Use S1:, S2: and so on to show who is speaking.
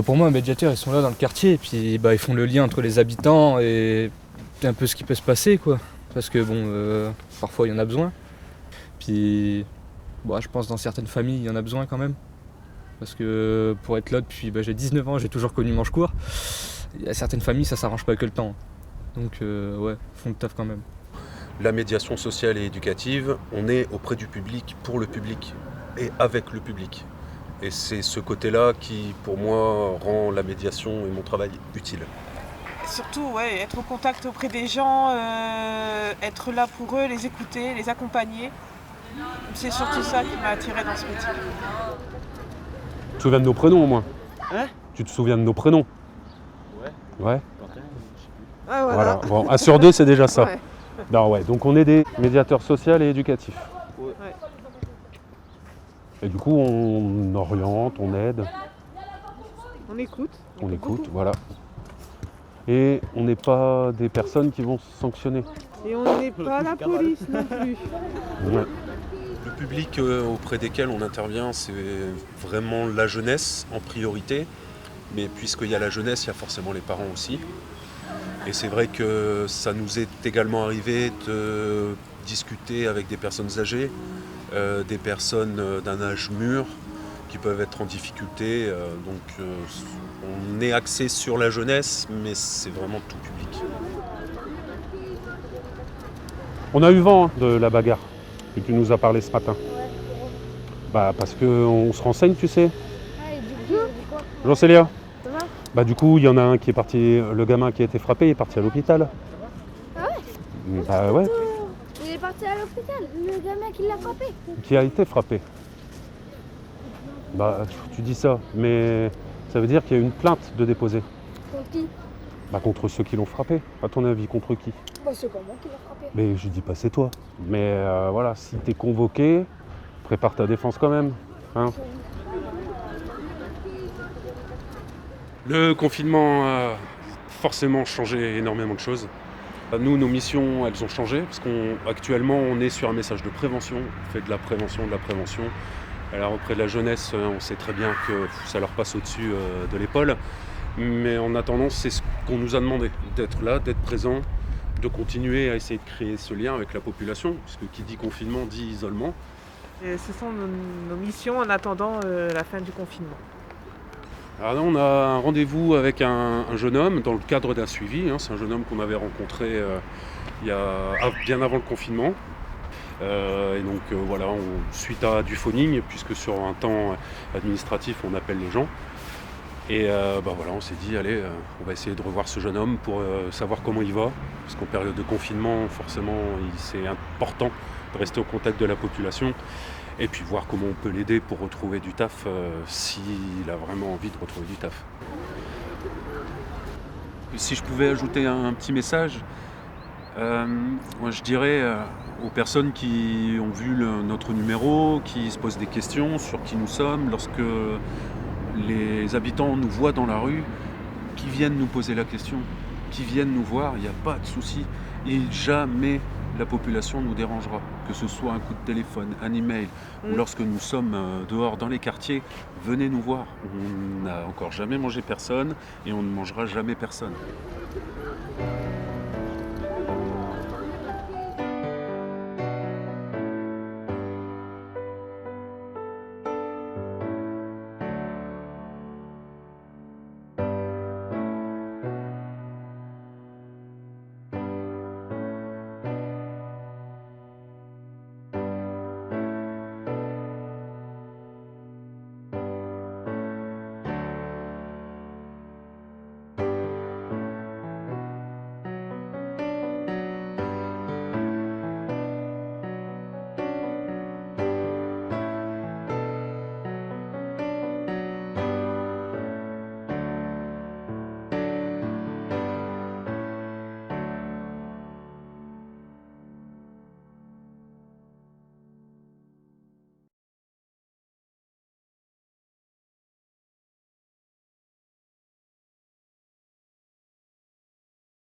S1: Pour moi, les médiateurs, ils sont là dans le quartier, et puis ils font le lien entre les habitants et un peu ce qui peut se passer, quoi. Parce que parfois il y en a besoin. Puis, je pense dans certaines familles, il y en a besoin quand même. Parce que pour être là depuis, j'ai 19 ans, j'ai toujours connu Manchecourt. Il y a certaines familles, ça s'arrange pas avec le temps. Donc, font le taf quand même.
S2: La médiation sociale et éducative, on est auprès du public, pour le public et avec le public. Et c'est ce côté-là qui, pour moi, rend la médiation et mon travail utile.
S3: Surtout, être au contact auprès des gens, être là pour eux, les écouter, les accompagner. C'est surtout ça qui m'a attirée dans ce métier.
S4: Tu te souviens de nos prénoms au moins?
S3: Hein?
S4: Tu te souviens de nos prénoms? Ouais.
S3: Ah,
S4: Voilà. Bon, 1 sur 2, c'est déjà ça.
S3: Ouais.
S4: Non, ouais. Donc on est des médiateurs sociaux et éducatifs.
S3: Ouais.
S4: Et du coup, on oriente, on aide,
S3: On écoute.
S4: on écoute, voilà. Et on n'est pas des personnes qui vont sanctionner.
S3: Et on n'est pas la police non plus.
S4: Ouais.
S2: Le public auprès desquels on intervient, c'est vraiment la jeunesse en priorité. Mais puisqu'il y a la jeunesse, il y a forcément les parents aussi. Et c'est vrai que ça nous est également arrivé de discuter avec des personnes âgées, des personnes d'un âge mûr qui peuvent être en difficulté. On est axé sur la jeunesse, mais c'est vraiment tout public.
S4: On a eu vent de la bagarre que tu nous as parlé ce matin. Parce qu'on se renseigne, tu sais.
S5: Ah, et du coup, il a dit quoi?
S4: Jean-Célia.
S5: Ça va?
S4: Du coup, il y en a un qui est parti, le gamin qui a été frappé, il est parti à l'hôpital.
S5: Ah ouais?
S4: Ouais,
S5: Il est parti à l'hôpital, le gamin qui l'a frappé.
S4: qui a été frappé. Tu dis ça, mais ça veut dire qu'il y a une plainte de déposer.
S5: Contre qui?
S4: Contre ceux qui l'ont frappé. À ton avis, contre qui?
S5: C'est pas moi qui l'a frappé.
S4: Mais je dis pas c'est toi. Mais voilà, si t'es convoqué, prépare ta défense quand même. Hein. Le confinement a forcément changé énormément de choses. Nous, nos missions, elles ont changé, parce qu'actuellement, on est sur un message de prévention. On fait de la prévention. Alors auprès de la jeunesse, on sait très bien que ça leur passe au-dessus de l'épaule. Mais en attendant, c'est ce qu'on nous a demandé, d'être là, d'être présent, de continuer à essayer de créer ce lien avec la population, puisque qui dit confinement dit isolement.
S3: Et ce sont nos missions en attendant la fin du confinement.
S4: Alors là, on a un rendez-vous avec un jeune homme dans le cadre d'un suivi. C'est un jeune homme qu'on avait rencontré bien avant le confinement. Suite à du phoning, puisque sur un temps administratif, on appelle les gens. Et on s'est dit, allez, on va essayer de revoir ce jeune homme pour savoir comment il va. Parce qu'en période de confinement, forcément, c'est important de rester au contact de la population. Et puis voir comment on peut l'aider pour retrouver du taf, s'il a vraiment envie de retrouver du taf. Si je pouvais ajouter un petit message, moi je dirais aux personnes qui ont vu notre numéro, qui se posent des questions sur qui nous sommes, lorsque les habitants nous voient dans la rue, qui viennent nous poser la question, qui viennent nous voir, il n'y a pas de souci. Et jamais la population nous dérangera, que ce soit un coup de téléphone, un email, ou lorsque nous sommes dehors dans les quartiers, venez nous voir. On n'a encore jamais mangé personne et on ne mangera jamais personne.